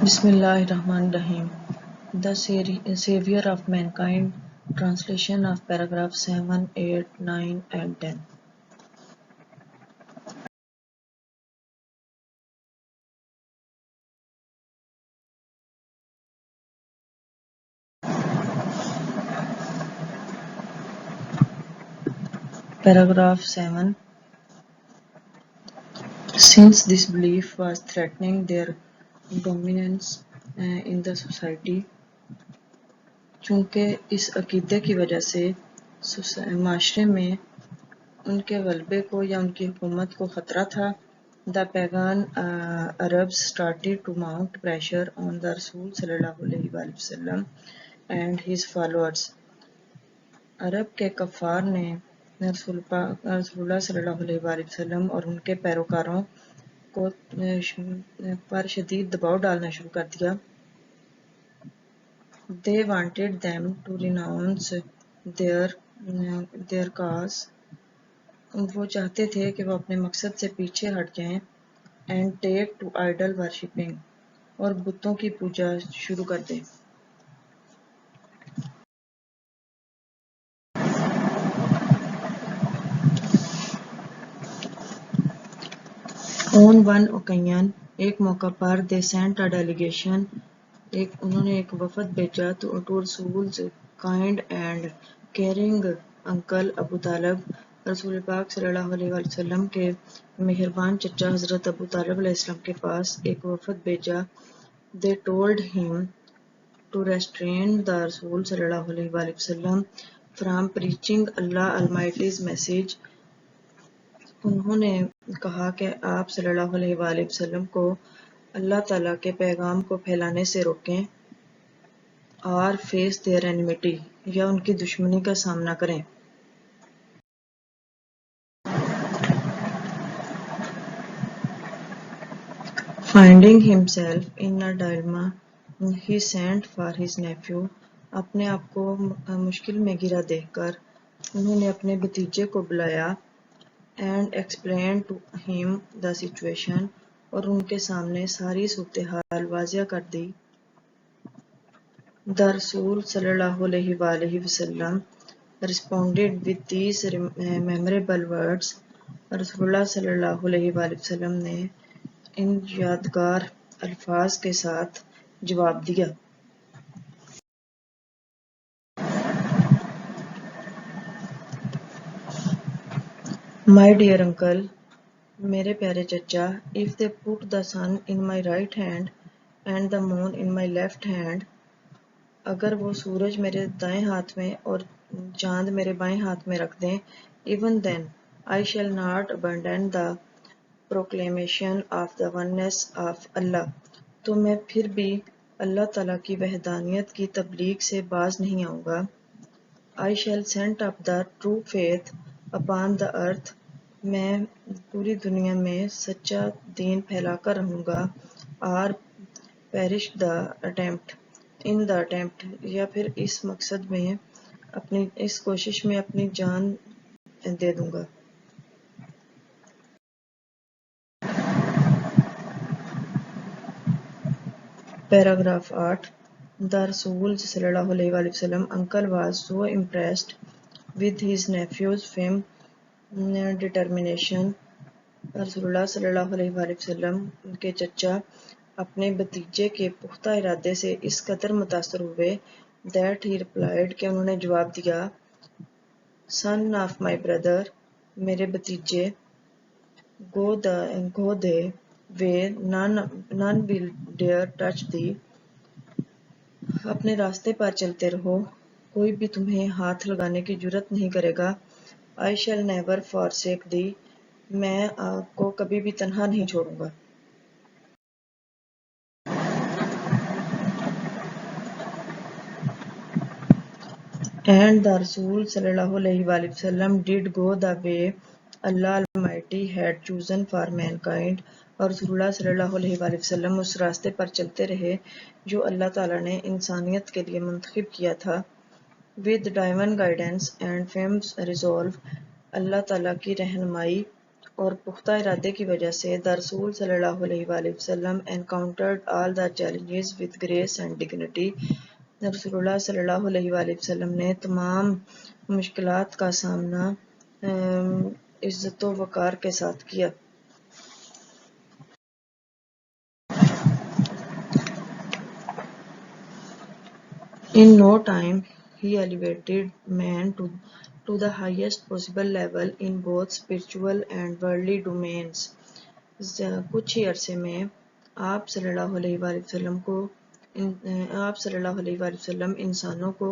بسم اللہ الرحمن الرحیم. The Savior of Mankind. Translation of paragraph 7, 8, 9 and 10. Paragraph 7. Since this belief was threatening their dominance in the society, چونکہ اس عقیدے کی وجہ سے معاشرے میں ان کے غلبے کو یا ان کی حکومت کو خطرہ تھا، the pagan Arabs started to mount pressure on the Rasul sallallahu alaihi wasallam and his followers. عرب کے کفار نے رسول اللہ صلی اللہ علیہ وآلہ وسلم اور ان کے پیروکاروں کو پر شدید دباؤ ڈالنا شروع کر دیا. They wanted them to renounce their cause. وہ چاہتے تھے کہ وہ اپنے مقصد سے پیچھے ہٹ جائیں. And take to idol worshipping. اور بتوں کی پوجا شروع کر دیں. On one occasion, ایک موقع پر they sent a delegation. انہوں نے ایک وفد بھیجا to Rasul's kind and caring uncle ابو طالب. رسول پاک صلی اللہ علیہ وآلہ وسلم کے مہربان چچا حضرت ابو طالب علیہ السلام کے پاس ایک وفد بھیجا. They told him to restrain the Rasul صلی اللہ علیہ وآلہ وسلم from preaching Allah Almighty's message. انہوں نے کہا کہ آپ صلی اللہ علیہ وآلہ وسلم کو اللہ تعالیٰ کے پیغام کو پھیلانے سے روکیں اور face their enmity یا ان کی دشمنی کا سامنا کریں. Finding himself in a dilemma, he sent for his nephew. اپنے آپ کو مشکل میں گرا دیکھ کر انہوں نے اپنے بھتیجے کو بلایا. And explained to him the situation. اور ان کے سامنے ساری صورتحال واضح کر دی. The Rasul صلی اللہ علیہ وآلہ وسلم responded with these memorable words. رسول اللہ صلی اللہ علیہ وآلہ وسلم نے ان یادگار الفاظ کے ساتھ جواب دیا. My dear uncle, میرے پیارے چچا, if they put the sun in my right hand and the moon in my left hand, اگر وہ سورج میرے دائیں ہاتھ میں اور چاند میرے بائیں ہاتھ میں رکھ دیں, even then I shall not abandon the proclamation of the oneness of Allah. تو میں پھر بھی اللہ تعالیٰ کی وحدانیت کی تبلیغ سے باز نہیں آؤں گا. I shall send up the true faith upon the earth. میں پوری دنیا میں سچا دین پھیلا کر رہوں گا. اور perish the attempt, in the attempt, یا پھر اس مقصد میں اس کوشش میں اپنی جان دے دوں گا. پیراگراف 8. The Rasul صلی اللہ علیہ وآلہ وسلم uncle was so impressed with his nephew's firm determination. رسول اللہ صلی اللہ علیہ وآلہ وسلم کے چچا اپنے بھتیجے کے پختہ ارادے سے اس قدر متاثر ہوئے that he replied کہ انہوں نے جواب دیا. Son of my brother, میرے بھتیجے, go the way none will dare touch thee. اپنے راستے پر چلتے رہو, کوئی بھی تمہیں ہاتھ لگانے کی جرات نہیں کرے گا. I shall never forsake thee. میں آپ کو کبھی بھی تنہا نہیں چھوڑوں گا. And the Rasul صلی اللہ علیہ وآلہ وسلم did go the way Allah Almighty had chosen for mankind. اور رسول اللہ صلی اللہ علیہ وآلہ وسلم اس راستے پر چلتے رہے جو اللہ تعالیٰ نے انسانیت کے لیے منتخب کیا تھا. With divine guidance and firm resolve. اللہ تعالیٰ کی رہنمائی اور پختہ ارادے کی وجہ سے the رسول صلی اللہ علیہ وآلہ وسلم encountered all the challenges with grace and dignity. رسول اللہ صلی اللہ علیہ وآلہ وسلم نے تمام مشکلات کا سامنا عزت و وقار کے ساتھ کیا. In no time, he elevated man to the highest possible level in both spiritual and worldly domains. کچھ ہی عرصے میں آپ صلی اللہ علیہ وآلہ وسلم انسانوں کو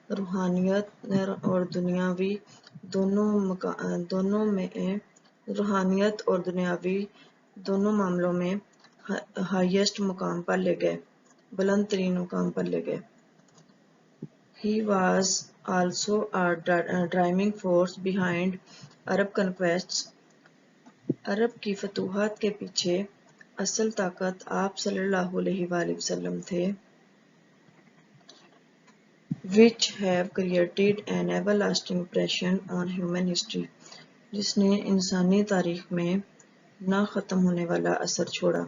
روحانیت اور دنیاوی دونوں معاملوں میں ہائیسٹ مقام پر لے گئے، بلند ترین مقام پر لے گئے. He was also a driving force behind Arab conquests. عرب کی فتوحات کے پیچھے اصل طاقت آپ صلی اللہ علیہ وآلہ وسلم تھے. which have created an everlasting impression on human history. جس نے انسانی تاریخ میں نہ ختم ہونے والا اثر چھوڑا.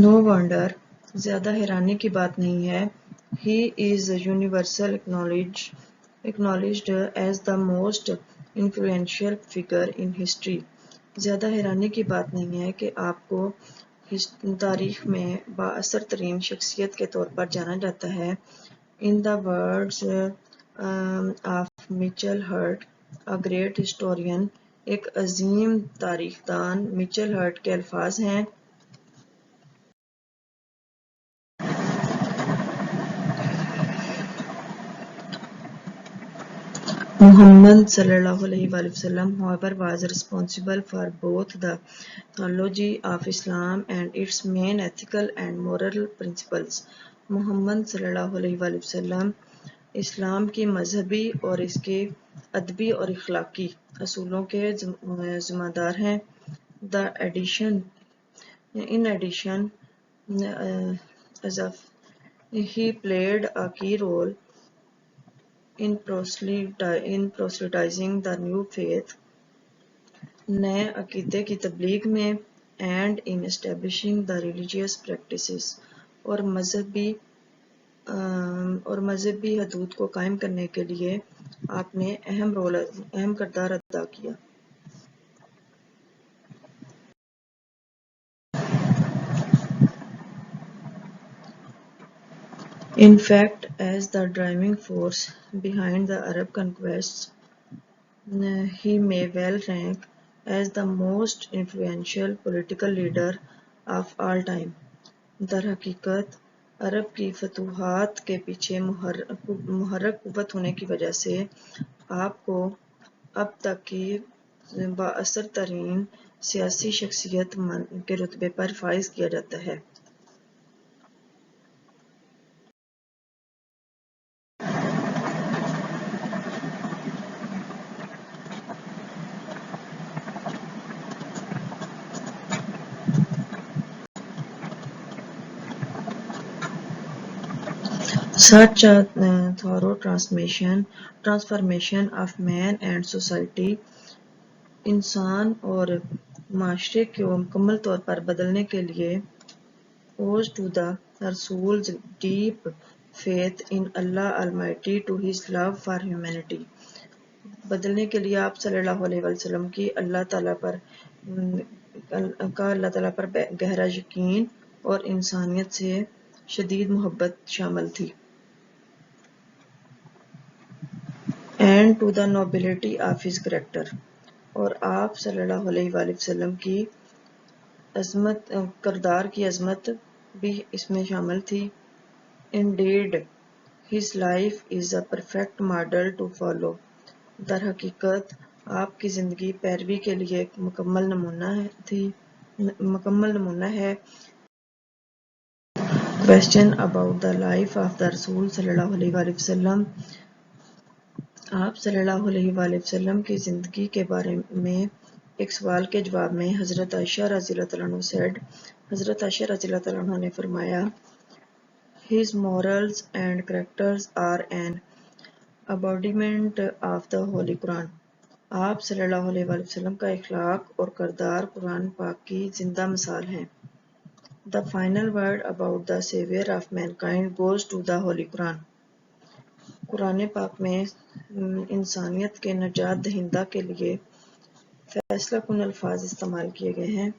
No wonder، زیادہ حیرانی کی بات نہیں ہے. He is universal acknowledged as the most influential figure in history. زیادہ حیرانی کی بات نہیں ہے کہ آپ کو تاریخ میں با اثر ترین شخصیت کے طور پر جانا جاتا ہے. In the words of Mitchell Hurt, a great historian، ایک عظیم تاریخ دان میچل ہرٹ کے الفاظ ہیں. Muhammad صلی اللہ علیہ وآلہ وسلم however was responsible for both the theology of Islam and its main ethical and moral principles. محمد صلی اللہ علیہ وآلہ وسلم اسلام کی مذہبی اور اس کے ادبی اور اخلاقی اصولوں کے ذمہ دار ہیں. In addition, he played a key role in proselytizing the new faith، نئے عقیدے کی تبلیغ میں، and in establishing the religious practices، اور مذہبی حدود کو قائم کرنے کے لیے آپ نے اہم کردار ادا کیا. In fact, as the driving force behind the Arab conquests، he may well rank as the most influential political leader of all time. در حقیقت عرب کی فتوحات کے پیچھے محرک قوت ہونے کی وجہ سے آپ کو اب تک کی با اثر ترین سیاسی شخصیت کے رتبے پر فائز کیا جاتا ہے. Such a thorough transformation of man and society، انسان اور معاشرے کو مکمل طور پر بدلنے کے لیے owes to the Rasul's deep faith in Allah Almighty to his love for humanity. بدلنے کے لیے آپ صلی اللہ علیہ وسلم کی اللہ تعالیٰ پر گہرا یقین اور انسانیت سے شدید محبت شامل تھی. and to the nobility of his character، اور آپ صلی اللہ علیہ وآلہ وسلم کی کردار کی عظمت بھی اس میں شامل تھی. Indeed، his life is a perfect model to follow. در حقیقت آپ کی زندگی پیروی کے لیے ایک مکمل نمونہ ہے. Question about the life of the رسول صلی اللہ علیہ وآلہ وسلم. آپ صلی اللہ علیہ وآلہ وسلم کی زندگی کے بارے میں ایک سوال کے جواب میں حضرت عائشہ رضی اللہ عنہ said، حضرت عائشہ رضی اللہ عنہ نے فرمایا His morals and characters are an embodiment of the Holy Quran. آپ صلی اللہ علیہ وآلہ وسلم کا اخلاق اور کردار قرآن پاک کی زندہ مثال ہیں. The final word about the savior of mankind goes to the Holy Quran. قرآن پاک میں انسانیت کے نجات دہندہ کے لیے فیصلہ کن الفاظ استعمال کیے گئے ہیں.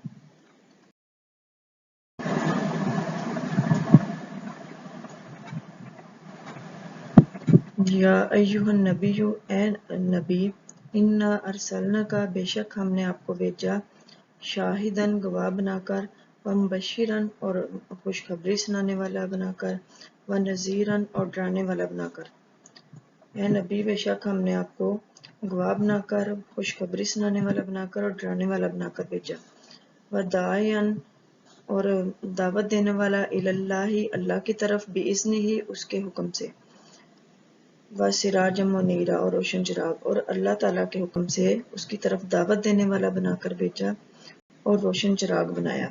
یا ایہا النبی، اے نبی، انا ارسلناک، بے شک ہم نے آپ کو بھیجا، شاہدن گواہ بنا کر، ومبشرن اور خوشخبری سنانے والا بنا کر، ونذیرن اور ڈرانے والا بنا کر. اے نبی، بے شک ہم نے آپ کو گواہ بنا کر، خوشخبری سنانے والا بنا کر اور ڈرانے والا بنا کر بھیجا. وداعین اور دعوت دینے والا الی اللہ، اللہ کی طرف، باذنہ اس کے حکم سے، وسراجا منیرا اور روشن چراغ، اور اللہ تعالیٰ کے حکم سے اس کی طرف دعوت دینے والا بنا کر بھیجا اور روشن چراغ بنایا.